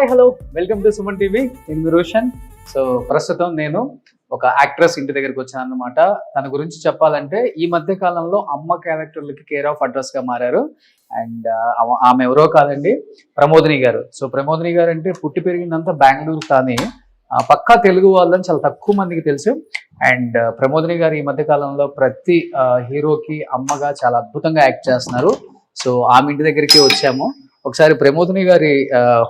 Hi hello welcome to Suman TV. నేను మీ Roshan. So ప్రస్తుతం నేను ఒక యాక్ట్రెస్ ఇంటి దగ్గరికి వచ్చాను అన్నమాట. తన గురించి చెప్పాలంటే ఈ మధ్య కాలంలో అమ్మ క్యారెక్టర్లకి కేర్ ఆఫ్ అడ్రస్ గా మారారు. అండ్ ఆమె ఎవరో కాదండి, ప్రమోదిని గారు. సో ప్రమోదిని గారు అంటే పుట్టి పెరిగిందంతా బెంగళూరు, కానీ పక్కా తెలుగు వాళ్ళని చాలా తక్కువ మందికి తెలుసు. అండ్ ప్రమోదిని గారు ఈ మధ్య కాలంలో ప్రతి హీరోకి అమ్మగా చాలా అద్భుతంగా యాక్ట్ చేస్తున్నారు. సో ఆమె ఇంటి దగ్గరికి వచ్చాము. ఒకసారి ప్రమోదిని గారి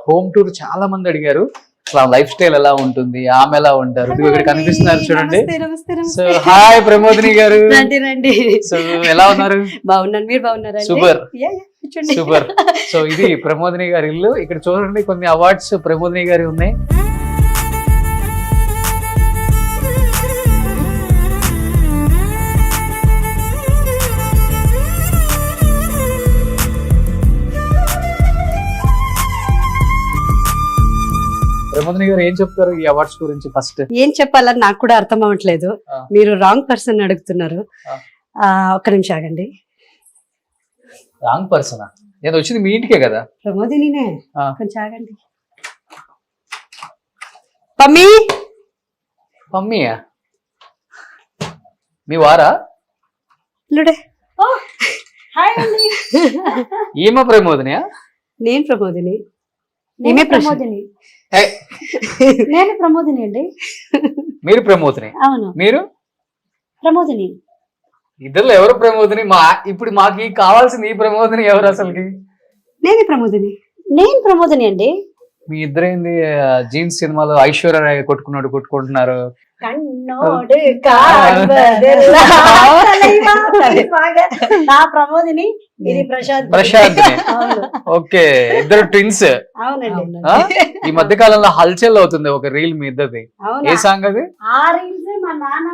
హోమ్ టూర్ చాలా మంది అడిగారు. అసలు లైఫ్ స్టైల్ ఎలా ఉంటుంది, ఆమె ఎలా ఉంటారు, ఇక్కడ కనిపిస్తున్నారు చూడండి. సో హాయ్ ప్రమోదిని గారు. సో ఎలా ఉన్నారు? బాగున్నాను, మీరు బాగున్నారా? Super super. సో ఇది ప్రమోదిని గారి ఇల్లు. ఇక్కడ చూడండి కొన్ని అవార్డ్స్ ప్రమోదిని గారి ఉన్నాయి. ప్రమోదిని గారు ఏం చెప్తారు ఈ అవార్డ్స్ గురించి? ఫస్ట్ ఏం చెప్పాలని నాకు కూడా అర్థం అవ్వట్లేదు. మీరు రాంగ్ పర్సన్ అడుగుతున్నారు. ఒక్క నిమిషం ఆగండి. రాంగ్ పర్సనా? నేను వచ్చింది మీ ఇంటికే కదా. ప్రమోదినినే, కొంచెం ఆగండి. పమ్మీ మమ్మీయా? మీ వారా? లుడే. ఈమె ప్రమోదినియా? నేను ప్రమోదిని. నేను ప్రమోదిని అండి. మీరు ప్రమోదిని? అవును, మీరు ప్రమోదిని. ఇద్దరు ఎవరు ప్రమోదిని? ఇప్పుడు మాకు కావాల్సింది ఈ ప్రమోదిని ఎవరు అసలుకి? నేనే ప్రమోదిని. నేను ప్రమోదిని అండి. మీ ఇద్దరేంది జీన్స్ సినిమాలో ఐశ్వర్య రాయ్ కొట్టుకుంటున్నారు? కన్నోడు నా ప్రమోదిని, ఇది ప్రశాంత్. ఓకే, ఇద్దరు ట్విన్స్. అవునండి. ఈ మధ్య కాలంలో హల్చల్ అవుతుంది ఒక రీల్ మీ ఇద్దరిది. ఏ సాంగ్ అది? ఆ రీల్స్ మా నాన్న,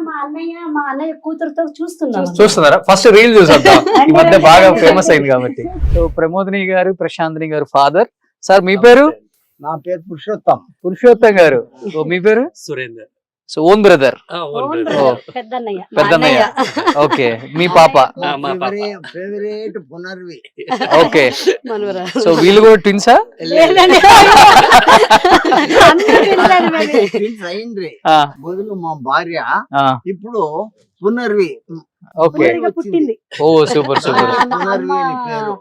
మా అన్నయ్య కూతురుతో చూస్తున్నారా? ఫస్ట్ రీల్ చూసేద్దాం, ఈ మధ్య బాగా ఫేమస్ అయింది కాబట్టి. సో ప్రమోదిని గారు, ప్రశాంతిని గారు ఫాదర్. సార్ మీ పేరు? నా పేరు పురుషోత్తం గారు. మీ పేరు? సురేందర్. సో ఓన్ బ్రదర్, పెద్దన్నయ్య. ఓకే. మీ పాప? ఫేవరెట్ పునర్వి. ఓకే. సో వీళ్ళు కూడా ట్విన్సా? అయింది మొదలు మా భార్య, ఇప్పుడు పునర్వి. ఓకే. పుట్టింది. ఓ సూపర్ సూపర్. పునర్వి అని పేరు.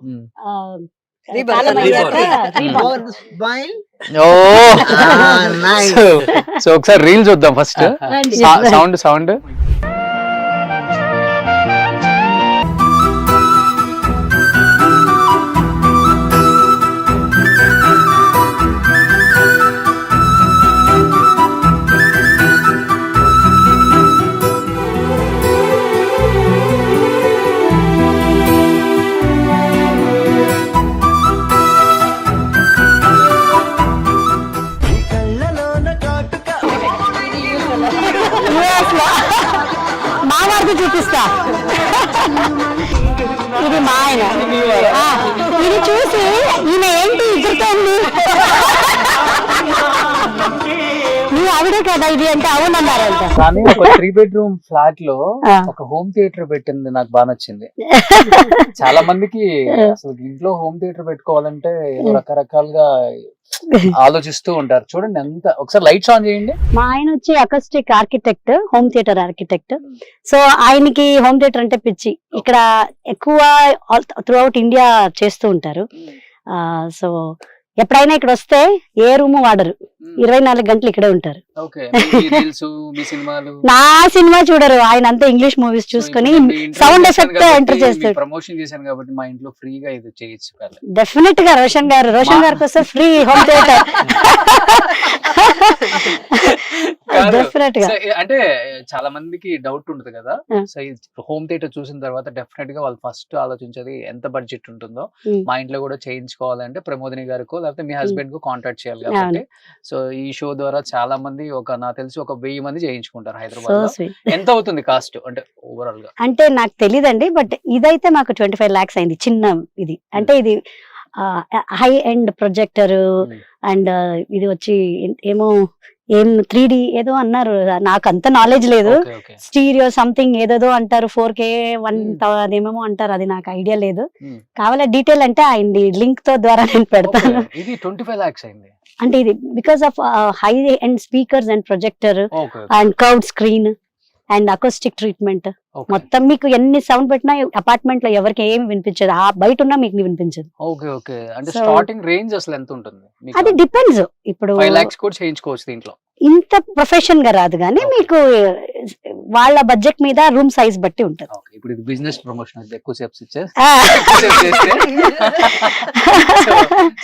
సో ఒకసారి రీల్ చూద్దాం ఫస్ట్. సౌండ్. మా వారికి చూపిస్తా. ఇది మా ఆయన. ఇది చూసి ఈయన ఏంటి ఎగురుతోంది, నువ్వు ఆవిడే కదా ఇది అంటే అవునన్నారంట. కానీ ఒక 3 bedroom ఫ్లాట్ లో ఒక హోమ్ థియేటర్ పెట్టింది, నాకు బాగా నచ్చింది. చాలా మందికి అసలు ఇంట్లో హోమ్ థియేటర్ పెట్టుకోవాలంటే ఏదో రకరకాలుగా ఆలోచిస్తూ ఉంటారు. చూడండి ఎంత. ఒకసారి లైట్స్ ఆన్ చేయండి. మా ఆయన వచ్చి acoustic architect, home theatre architect. So ఆయనకి హోమ్ థియేటర్ అంటే పిచ్చి. ఇక్కడ ఎక్కువ త్రూ అవుట్ ఇండియా చేస్తూ ఉంటారు. సో ఎప్పుడైనా ఇక్కడ వస్తే ఏ రూమ్ వాడరు, 24 గంటలు ఇక్కడే ఉంటారు. నా సినిమా చూడరు, ఆయన అంతా ఇంగ్లీష్ మూవీస్ చూసుకుని సౌండ్ ఎఫెక్ట్ ఎంటర్ చేస్తారు. ప్రమోషన్ చేశాను కాబట్టి మా ఇంట్లో ఫ్రీగా ఇది చేయొచ్చు. డెఫినెట్ గా రోషన్ గారికి వస్తే ఫ్రీ హోమ్ థియేటర్. డెఫినెట్ గా. అంటే చాలా మందికి డౌట్ ఉంటుంది కదా, సో హోమ్ థియేటర్ చూసిన తర్వాత డెఫినెట్ గా వాళ్ళు ఫస్ట్ ఆలోచించేది ఎంత బడ్జెట్ ఉంటుందో. మా ఇంట్లో కూడా చేయించుకోవాలంటే ప్రమోదిని గారికో లేకపోతే మీ హస్బెండ్ కు కాంటాక్ట్ చేయాలి కాబట్టి. సో ఈ షో ద్వారా చాలా మంది, నాకు తెలిసి ఒక 1000 మంది చేయించుకుంటారు హైదరాబాద్ లో. ఎంత అవుతుంది కాస్ట్ అంటే ఓవరాల్ గా? అంటే నాకు తెలీదండి, బట్ ఇదైతే మాకు 25 lakhs అయింది. చిన్న ఇది అంటే ఇది హై ఎండ్ ప్రొజెక్టర్ అండ్ ఇది వచ్చి ఏమో ఏం 3D ఏదో అన్నారు, నాకు అంత నాలెడ్జ్ లేదు. ఓకే ఓకే స్టీరియో సంథింగ్ ఏదేదో అంటారు, 4K 1 అదేమేమో అంటారు, అది నాకు ఐడియా లేదు. Hmm. కావాలా డీటెయిల్ అంటే ఆయన లింక్ తో ద్వారా నేను పెడతాను. ఇది 25 lakhs అయింది. అంటే ఇది because of high and speakers and projector okay and curved screen and acoustic treatment, okay మొత్తం మీకు ఎన్ని సౌండ్ పెట్టినా అపార్ట్మెంట్ లో ఎవరికి ఏమి వినిపించదు, ఆ బయట ఉన్నా మీకు వినిపించదు. ఓకే ఓకే అంటే So- స్టార్టింగ్ రేంజ్ అసలు ఎంత ఉంటుంది? అది డిపెండ్స్. ఇప్పుడు 5 lakhs కూడా చేయించుకోవచ్చు దీంట్లో. ఇంత ప్రొఫెషన్ గా రాదు కానీ Okay. మీకు వాళ్ళ బడ్జెట్ మీద రూమ్ సైజ్ బట్టి ఉంటది. ఓకే ఇప్పుడు ఇది బిజినెస్ ప్రమోషన్ అయితే ఎక్కువ సేపు ఇచ్చేసి ఆ.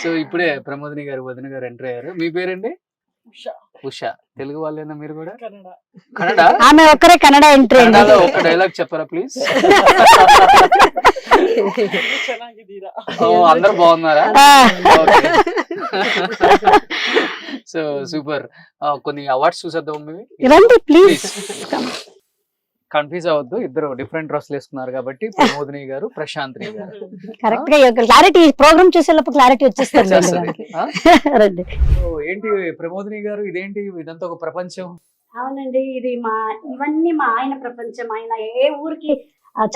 సో ఇప్పుడే ప్రమోదిని గారు వదిన గారు ఎంటర్ అయ్యారు. మీ పేరండి? ఉషా. తెలుగు వాళ్ళేనా మీరు కూడా? కన్నడ. ఆమె ఒక్కరే కన్నడ ఎంట్రీ అండి. కన్నడలో ఒక డైలాగ్ చెప్పరా ప్లీజ్? అందరు బాగున్నారా? ఆ. So super. కొన్ని అవార్డ్స్ చూసేద్దాం మేము. రండి ప్లీజ్. కన్ఫ్యూజ్ అవ్వద్దు, ఇద్దరు డిఫరెంట్ డ్రెస్లు వేసుకున్నారు కాబట్టి ప్రమోదిని గారు, ప్రశాంత్ని గారు. కరెక్ట్ గా క్లారిటీ ప్రోగ్రామ్ చూసేటప్పుడు క్లారిటీ వచ్చేస్తుంది. వచ్చేస్తది. ఆ? రండి. సో ఏంటి ప్రమోదిని గారు, ఇదేంటి ఇదంతా ఒక ప్రపంచం? అవునండి, ఇది ఇవన్నీ మా ఆయన ప్రపంచం. ఆయన ఏ ఊరికి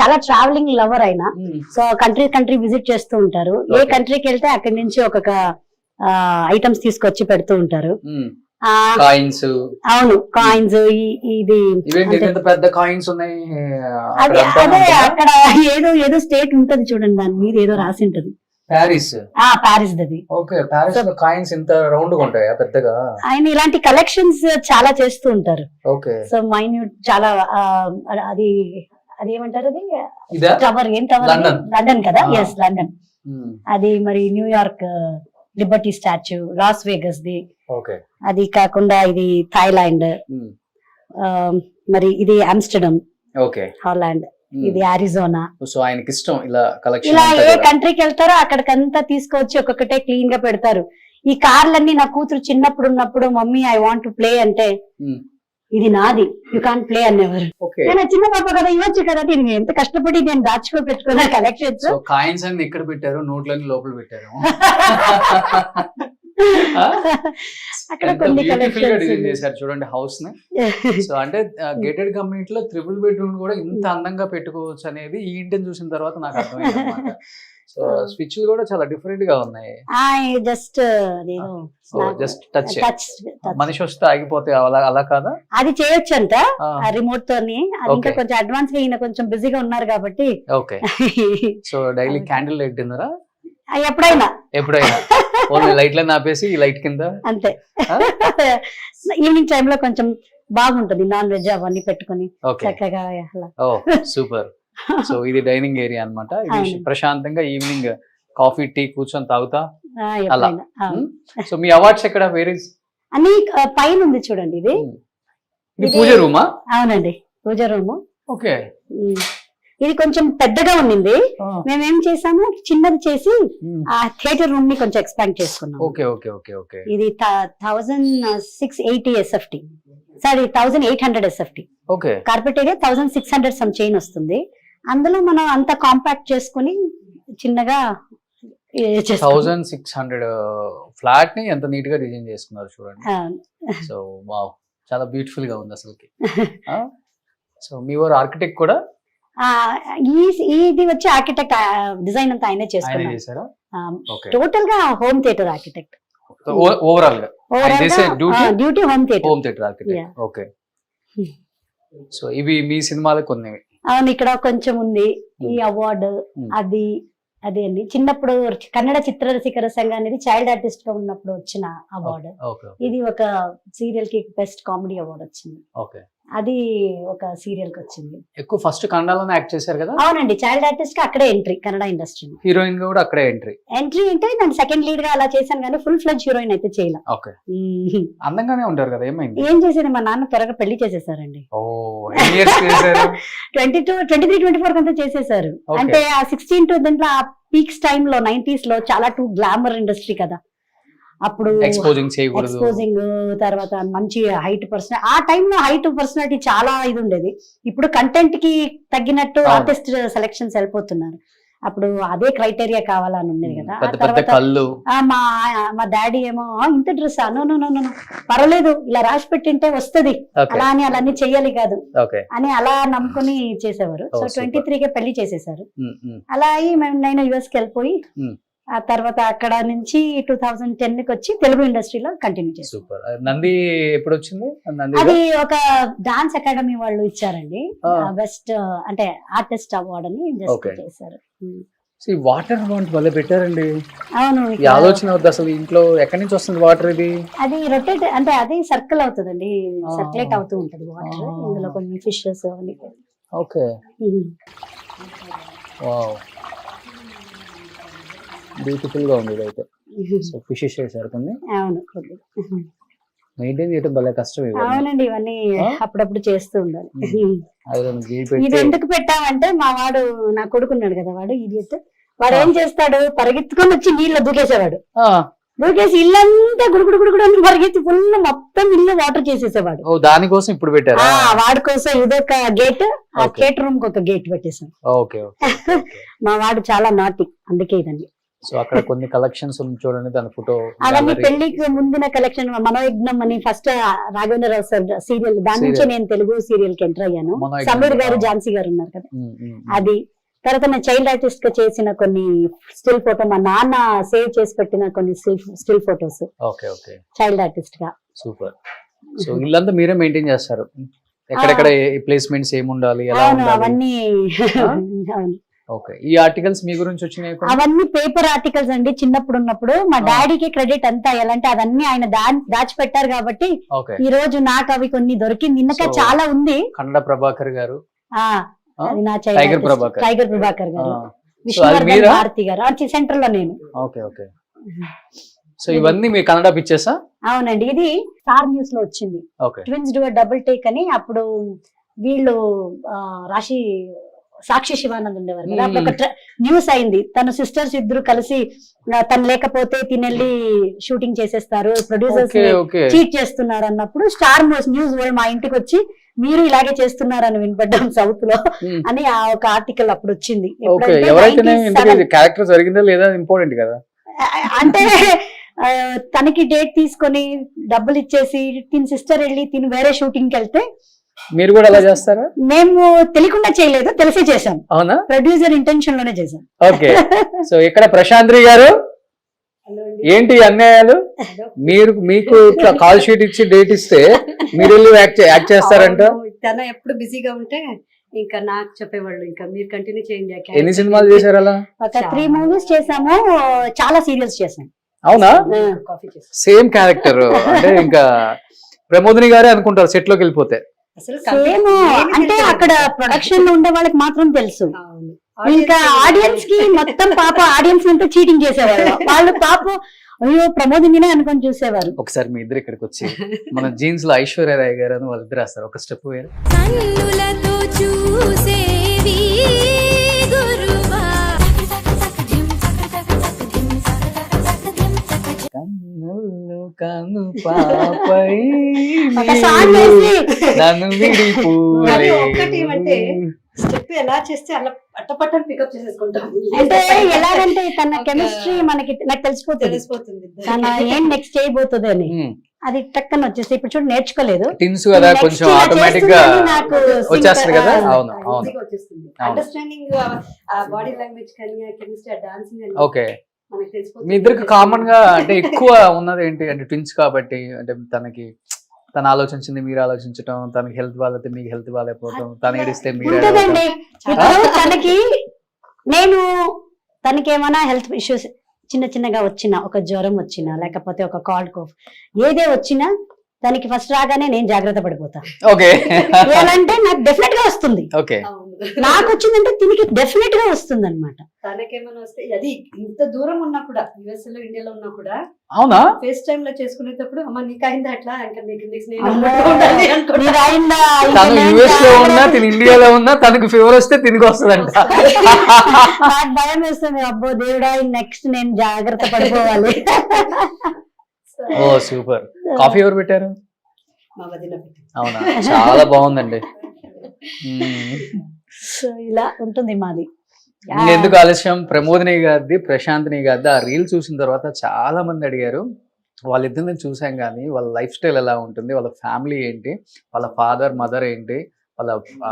చాలా ట్రావెలింగ్ లవర్ ఆయన. సో కంట్రీ విజిట్ చేస్తూ ఉంటారు. ఏ Okay. కంట్రీకి వెళ్తే అక్కడి నుంచి ఒక్కొక్క ఐటమ్స్ తీసుకొచ్చి పెడుతూ ఉంటారు. ఆ, కాయిన్స్ అవును, కాయిన్స్ ఇది ఇవేంటి అంటే- ఎంత పెద్ద కాయిన్స్ ఉన్నాయి అదే అదే అక్కడ ఏదో స్టేట్ ఉంటది చూడండి, దాని మీద ఏదో రాసి ఉంటది. ప్యారిస్. పారిస్ దది. ఓకే ప్యారిస్ లో కాయిన్స్ ఇంత రౌండ్ గా ఉంటాయా పెద్దగా? ఆయన ఇలాంటి కలెక్షన్స్ చాలా చేస్తూ ఉంటారు. ఓకే సో మైన్యూట్ చాలా అది అదేమంటారు, అది ఇదా? టవర్, ఏం టవర్? లండన్. లండన్ కదా. ఆ. Yes, London. అది మరి New York liberty statue, Las Vegas ది. ఓకే అది కాకుండా ఇది థాయిలాండ్, మరి ఇది ఆమ్స్టర్డమ్, ఓకే హాలాండ్, ఇది అరిజోనా. సో ఆయనకి ఇష్టం ఇలా కలెక్షన్. ఇలా ఏ కంట్రీకి వెళ్తారో అక్కడికంతా తీసుకొచ్చి ఒక్కొక్కటే క్లీన్ గా పెడతారు. ఈ కార్లన్నీ నా కూతురు చిన్నప్పుడు ఉన్నప్పుడు, mummy I want to play అంటే, ఇది నాది, యూ కాంట్ ప్లే అనేవారు. ఓకే నేను చిన్న పాప కదా, ఇవ్వచ్చు కదా. నేను ఎంత కష్టపడి నేను దాచుకో పెట్టుకున్నా కలెక్షన్స్. సో కాయిన్స్ అన్ని ఇక్కడ పెట్టారు, నోట్లన్నీ లోపల పెట్టారు. అక్కడ కొన్ని డిజైన్ కలెక్షన్స్. చేశారు చూడండి హౌస్ ని. సో అంటే గేటెడ్ కమ్యూనిటీ లో 3 బెడ్రూమ్ కూడా ఇంత అందంగా పెట్టుకోవచ్చు అనేది ఈ ఇంటిని చూసిన తర్వాత నాకు అర్థమైంది అనమాట. సో స్విచ్ కూడా చాలా డిఫరెంట్ గా ఉన్నాయి. జస్ట్ జస్ట్ టచ్ టచ్ మనిషి వస్తే ఆగిపోతే అలా అలా కాదా? అది చేయొచ్చు అంట ఆ, రిమోట్ తోని. అది ఇంకా Okay. కొంచెం అడ్వాన్స్ గా ఈయన కొంచెం బిజీగా ఉన్నారు కాబట్టి okay. So daily candle light డిన్నరా? ఎప్పుడైనా ఎప్పుడైనా ఓన్లీ లైట్లను ఆపేసి ఈ లైట్ కింద? అంతే. ఆ? ఈవినింగ్ టైమ్ లో కొంచెం బాగుంటది, నాన్ వెజ్ అవన్నీ పెట్టుకుని ఓకే. చక్కగా అలా. ఓ సూపర్. సో ఇది డైనింగ్ ఏరియా అన్నమాట. ఇది అవును. ప్రశాంతంగా ఈవినింగ్ కాఫీ టీ కూర్చొని తాగుతా. ఎప్పుడైనా. సో మీ అవార్డ్స్ ఎక్కడ? వేరే అని పైన ఉంది చూడండి, ఇది. ఇది పూజ రూమా? అవునండి, పూజ రూమ్. ఓకే. ఇది కొంచెం పెద్దగా ఉండింది. మేమేం చేసాము, చిన్నది చేసి ఆ థియేటర్ రూమ్ ని కొంచెం ఎక్స్పాండ్ చేసుకున్నాం. Okay okay okay okay. ఇది 1680 SFT, sorry 1800 SFT. Okay. Carpet area 1600 some chain వస్తుంది. అందులో మనం అంత కాంపాక్ట్ చేసుకుని చిన్నగా 1600 ఫ్లాట్ ని ఎంత నీట్ గా డిజైన్ చేసుకున్నారు చూడండి. సో వావ్, చాలా బ్యూటిఫుల్ గా ఉంది అసలుకి. సో మీ వారు ఆర్కిటెక్ట్ కూడా? ఇది వచ్చి ఆర్కిటెక్ట్ డిజైన్ అంతా ఆయనే ఆయన చేసుకున్నారు. చేశారా? ఓకే. టోటల్ గా హోమ్ థియేటర్ ఆర్కిటెక్ట్. ఓవరాల్ గా duty home theatre. Home theatre architect. Okay. So ఇవి మీ సినిమాలు కొన్ని? అవును, ఇక్కడ కొంచెం ఉంది. ఈ అవార్డు అది అదే అండి, చిన్నప్పుడు కన్నడ చిత్రరసికర సంఘ అనేది చైల్డ్ ఆర్టిస్ట్ గా ఉన్నప్పుడు వచ్చిన అవార్డు. ఇది ఒక సీరియల్ కి బెస్ట్ కామెడీ అవార్డు వచ్చింది. ఓకే. అది ఒక సీరియల్ కి వచ్చింది. ఎక్కువ ఫస్ట్ కన్నడలోనే యాక్ట్ చేశారు కదా? అవునండి, చైల్డ్ ఆర్టిస్ట్ కి అక్కడే ఎంట్రీ, కన్నడ ఇండస్ట్రీ. హీరోయిన్ గా కూడా అక్కడే ఎంట్రీ అంటే నేను సెకండ్ లీడ్ గా అలా చేశాను కానీ ఫుల్ ఫ్లెడ్జ్ హీరోయిన్ అయితే చేయలే. ఓకే. అందంగానే ఉంటారు కదా, ఏమైంది? ఏం చేసేది, మా నాన్న త్వరగా పెళ్లి చేసేసారండి. ఓ ఎన్ని ఇయర్స్ చేశారు? 22, 23, 24 అంతా చేసేసారు. Okay. అంటే ఆ 16 to దీంట్లో ఆ పీక్స్ టైమ్ లో 90s లో చాలా గ్లామర్ ఇండస్ట్రీ కదా అప్పుడు. ఎక్స్పోజింగ్ చేయకూడదు. ఎక్స్పోజింగ్, తర్వాత మంచి హైట్ పర్సనాలిటీ. ఆ టైంలో హైట్ పర్సనాలిటీ చాలా ఇది ఉండేది. ఇప్పుడు కంటెంట్ కి తగ్గినట్టు అవును. ఆర్టిస్ట్ సెలెక్షన్స్ వెళ్ళిపోతున్నారు. అప్పుడు అదే క్రైటీరియా కావాలని ఉండేది కదా. ఆ పెద్ద పెద్ద తర్వాత కళ్ళు. మా డాడీ ఏమో ఇంత డ్రెస్ నో పర్వాలేదు ఇలా రాసి పెట్టింటే వస్తది, అలా అని అలా అన్ని చెయ్యాలి కాదు ఓకే అని అలా నమ్ముకుని చేసేవారు. So Oh, super. 23కే పెళ్లి చేసేసారు. అలా అయ్యి నేను యుఎస్ కి వెళ్ళిపోయి ఆ తర్వాత అక్కడ నుంచి 2010 కి వచ్చి తెలుగు ఇండస్ట్రీలో కంటిన్యూ చేశాను. సూపర్. నంది ఎప్పుడు వచ్చింది? నంది అది ఒక డాన్స్ అకాడమీ వాళ్ళు ఇచ్చారండి, బెస్ట్ అంటే ఆర్టిస్ట్ అవార్డ్ అని జస్ట్ చేశారు. వాటర్ బాండ్ వల్ల పెట్టారండి. అవును, ఈ ఆలోచన వద్దు అసలు. ఇంట్లో ఎక్కడి నుంచి వస్తుంది వాటర్? ఇది అది రొటేట్ అంటే అది సర్కిల్ అవుతుందండి, సర్క్యులేట్ అవుతూ ఉంటది వాటర్. ఇందులో కొన్ని ఫిషెస్ అవన్నీ. ఓకే, వావ్, బ్యూటిఫుల్ గా ఉంది ఇదైతే. సో ఫిషెస్ చేశారు కొన్ని. అవును, మెయింటైన్ చేయడం భలే కష్టం. అవునండి, ఇవన్నీ అప్పుడప్పుడు చేస్తూ ఉండాలి. ఇది ఇది ఎందుకు పెట్టామంటే మా వాడు, నా కొడుకున్నాడు కదా, వాడు ఇడియట్, వాడు ఏం చేస్తాడు, పరిగెత్తుకొని వచ్చి నీళ్ళు దూకేసేవాడు. దూకేసి ఇల్లంతా గుడుగుడు గుడుగుడు అని పరిగెత్తి ఫుల్ మొత్తం ఇల్లు వాటర్ చేసేసేవాడు. దానికోసం ఇప్పుడు పెట్టారు. వాడి కోసం ఇదొక గేట్, ఆ గేట్ రూమ్ కి ఒక గేట్ పెట్టేసాం. ఓకే. మా వాడు చాలా నాటి, అందుకే ఇదండి. సో అక్కడ కొన్ని కలెక్షన్స్ చూడండి, దాని ఫోటో. అవన్నీ పెళ్లికి ముందున కలెక్షన్. మనోయజ్ఞం అని ఫస్ట్ రాఘవేంద్రరావు సార్ సీరియల్, దాని నుంచి నేను తెలుగు సీరియల్ కి ఎంటర్ అయ్యాను. సమీర్ గారు, ఝాన్సీ గారు ఉన్నారు కదా, అది. తర్వాత నేను చైల్డ్ ఆర్టిస్ట్ గా చేసిన కొన్ని స్టిల్ ఫోటో, మా నాన్న సేవ్ చేసి పెట్టిన కొన్ని స్టిల్ ఫోటోస్, చైల్డ్ ఆర్టిస్ట్ గా. సూపర్. సో ఇల్లంతా మీరే మెయింటైన్ చేస్తారు? ఎక్కడెక్కడ ప్లేస్మెంట్స్ ఏముండాలి, అవన్నీ. ఓకే. ఈ ఆర్టికల్స్ మీ గురించి వచ్చినాయి? అవన్నీ పేపర్ ఆర్టికల్స్ అండి. చిన్నప్పుడు ఉన్నప్పుడు మా డాడీకి క్రెడిట్ అంతా ఎలాంటి అదన్నీ ఆయన దాచిపెట్టారు కాబట్టి ఈ రోజు నాకు అవి కొన్ని దొరికింది. ఇంకా చాలా ఉంది. కన్నడ ప్రభాకర్ గారు, అది నా టైగర్ ప్రభాకర్ గారు, విష్ణువర్ధన్ భారతి గారు, సెంటర్ లో నేను. ఓకే. సో ఇవన్నీ మీ కన్నడ పిక్చర్సా? అవునండి, ఇది స్టార్ న్యూస్ లో వచ్చింది. ట్విన్స్ డూ డబుల్ టేక్ అని. అప్పుడు వీళ్ళు రాశి సాక్షి శివానంద్ ఉండేవారు కదా, అప్పుడు ఒక న్యూస్ అయింది. తన సిస్టర్స్ ఇద్దరు కలిసి తను లేకపోతే తినెళ్ళి షూటింగ్ చేసేస్తారు, ప్రొడ్యూసర్స్ చీట్ చేస్తున్నారు అన్నప్పుడు స్టార్ న్యూస్ వాళ్ళు మా ఇంటికి వచ్చి మీరు ఇలాగే చేస్తున్నారని వినపడ్డాం సౌత్ లో అని ఆ ఒక ఆర్టికల్ అప్పుడు వచ్చింది. అంటే తనకి డేట్ తీసుకొని డబ్బులు ఇచ్చేసి తిని సిస్టర్ వెళ్ళి తిని వేరే షూటింగ్ కి వెళ్తే మీరు కూడా అలా చేస్తారా? మేము తెలియకుండా చేయలేదు, తెలిసే చేసాం. అవునా? ప్రొడ్యూసర్ ఇంటెన్షన్ లోనే చేసాం. ఓకే. సో ఇక్కడ ప్రశాంత్రి గారు, ఏంటి అన్యాయాలు? మీకు కాల్ షీట్ ఇచ్చి డేట్ ఇస్తే మీరు వెళ్ళి యాక్ట్ చేస్తారంట. తన ఎప్పుడు బిజీగా ఉంటే ఇంకా నాకు చెప్పేవాళ్ళు, ఇంకా మీరు కంటిన్యూ చేయండి. ఎన్ని సినిమాలు చేశారు అలా? ఒక 3 మూవీస్ చేసాము, చాలా సీరియల్స్ చేసాం. అవునా? సేమ్ క్యారెక్టర్ అంటే ఇంకా ప్రమోదిని గారే అనుకుంటారు సెట్ లోకి వెళ్ళిపోతే. అంటే అక్కడ ప్రొడక్షన్ లో ఉండే వాళ్ళకి మాత్రం తెలుసు, ఇంకా ఆడియన్స్ కి మొత్తం పాప ఆడియన్స్ అంతా చీటింగ్ చేసేవాళ్ళు. వాళ్ళు పాప అయ్యో ప్రమోదినినే అనుకొని చూసేవారు. ఒకసారి మీ ఇద్దరు ఇక్కడికి వచ్చి మన జీన్స్ లో ఐశ్వర్య రాయ్ గారు అని వాళ్ళిద్దరు వేస్తారు, ఒక స్టెప్ వేరు. కను పాపై నన్ను విడిపోలే. స్టెప్ ఎలా చేస్తే అలా పట్టపట్టని పికప్ చేసేసుకుంటాం. అంటే ఎలాగంటే తన కెమిస్ట్రీ మనకి నాకు తెలిసిపోతుంది, తన ఏం నెక్స్ట్ చేయబోతుంది అని. అది టక్కన వచ్చేసి ఇప్పుడు చూడు నేర్చుకోలేదు, టిన్స్ కదా కొంచెం ఆటోమేటిక్ గా వచ్చేస్తుంది కదా. అవును వచ్చేస్తుంది అండర్స్టాండింగ్, బాడీ లాంగ్వేజ్ కానీ కెమిస్ట్రీ, డాన్సింగ్. ఓకే. మీ ఇద్దరికి కామన్ గా అంటే ఎక్కువ ఉన్నది ఏంటి అంటే ట్విన్స్ కాబట్టి, అంటే తన ఆలోచించింది మీరు ఆలోచించటం, తనకి హెల్త్ బాగాలేతే మీకు హెల్త్ బాగాలేకపోవటం, తన ఏడిస్తే మీరు. తనకి ఏమైనా హెల్త్ ఇష్యూస్ చిన్నగా వచ్చినా, ఒక జ్వరం వచ్చినా, లేకపోతే ఒక కాల్డ్ కాఫ్ ఏదే వచ్చినా దానికి ఫస్ట్ రాగానే నేను జాగ్రత్త పడిపోతా. ఓకే. అంటే నాకు డెఫినెట్ గా వస్తుంది. ఓకే. నాకు వచ్చిందంటే దీనికి డెఫినెట్ గా వస్తుంది అనమాట. తనకేమైనా వస్తే అది ఇంత దూరం ఉన్నా కూడా, యుఎస్ లో ఇండియాలో ఉన్నా కూడా, అవునా, ఫేస్ టైమ్ లో చేసుకునేటప్పుడు అమ్మ నీకు అయిందా అట్లా, తను యుఎస్ లో ఉన్నా తిని ఇండియాలో ఉన్నా తనకు ఫీవర్ వస్తే తిరిగి వస్తుందంట. నాకు భయం వేస్తుంది, అబ్బో దేవుడా నెక్స్ట్ నేను జాగ్రత్త పడిపోవాలి. ఓ సూపర్. కాఫీ ఎవరు పెట్టారు? మా వదిన. అవునా, చాలా బాగుందండి. సో ఇలా ఉంటుంది మాది. ఎందుకు ఆలస్యం, ప్రమోదిని గారిది ప్రశాంతిని గారిది ఆ రీల్ చూసిన తర్వాత చాలా మంది అడిగారు వాళ్ళిద్దరిని చూసాం కానీ వాళ్ళ లైఫ్ స్టైల్ ఎలా ఉంటుంది, వాళ్ళ ఫ్యామిలీ ఏంటి, వాళ్ళ ఫాదర్ మదర్ ఏంటి, వాళ్ళ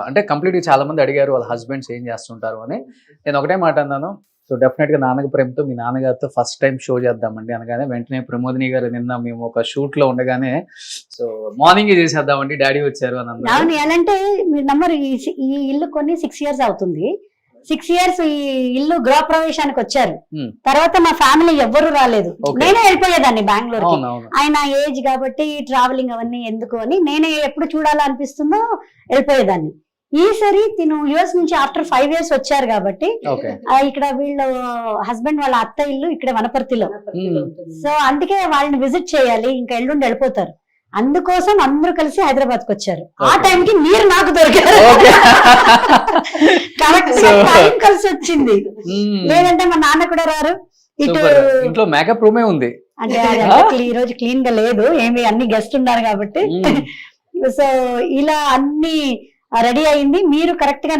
అంటే కంప్లీట్గా చాలా మంది అడిగారు వాళ్ళ హస్బెండ్స్ ఏం చేస్తుంటారు అని. నేను ఒకటే మాట అన్నాను, సో డెఫినెట్గా నాన్నకి ప్రేమతో మీ నాన్నగారితో ఫస్ట్ టైం షో చేద్దామండి అనగానే వెంటనే ప్రమోదిని గారు నిన్న మేము ఒక షూట్ లో ఉండగానే సో మార్నింగ్ చేసేద్దామండి డాడీ వచ్చారు అని అన్నారు. అవును, ఎలా అంటే మీరు నమ్మరు, ఈ ఇల్లు కొన్ని 6 years అవుతుంది. 6 years ఈ ఇల్లు గృహప్రవేశానికి వచ్చారు. తర్వాత మా ఫ్యామిలీ ఎవ్వరు రాలేదు. నేనే వెళ్ళిపోయేదాన్ని బెంగళూరు. ఆయన ఏజ్ కాబట్టి ట్రావెలింగ్ అవన్నీ ఎందుకు అని నేనే ఎప్పుడు చూడాలనిపిస్తుందో వెళ్ళిపోయేదాన్ని. ఈసారి తిను యుఎస్ నుంచి ఆఫ్టర్ 5 years వచ్చారు కాబట్టి ఇక్కడ వీళ్ళ హస్బెండ్ వాళ్ళ అత్త ఇల్లు ఇక్కడ వనపర్తిలో. సో అందుకే వాళ్ళని విజిట్ చేయాలి, ఇంకా ఎల్లుండి వెళ్ళిపోతారు. అందుకోసం అందరూ కలిసి హైదరాబాద్ కు వచ్చారు. ఆ టైంకి మీరు నాకు దొరికారు, కరెక్ట్ టైం కలిసి వచ్చింది. లేదంటే మా నాన్న కూడా రారు. ఇటు ఇంట్లో మేకప్ రూమే ఉంది అంటే ఈ రోజు క్లీన్ గా లేదు, ఏమి అన్ని గెస్ట్ ఉన్నారు కాబట్టి. సో ఇలా అన్ని రెడీ అయింది. మీరు కరెక్ట్ గా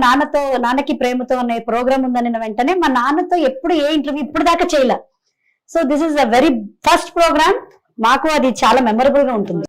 నాన్నకి ప్రేమతో అనే ప్రోగ్రామ్ ఉందని వెంటనే మా నాన్నతో ఎప్పుడు ఏ ఇంటర్వ్యూ ఇప్పుడు దాకా చేయలే. So this is a very first programme. మాకు అది చాలా మెమరబుల్ గా ఉంటుంది.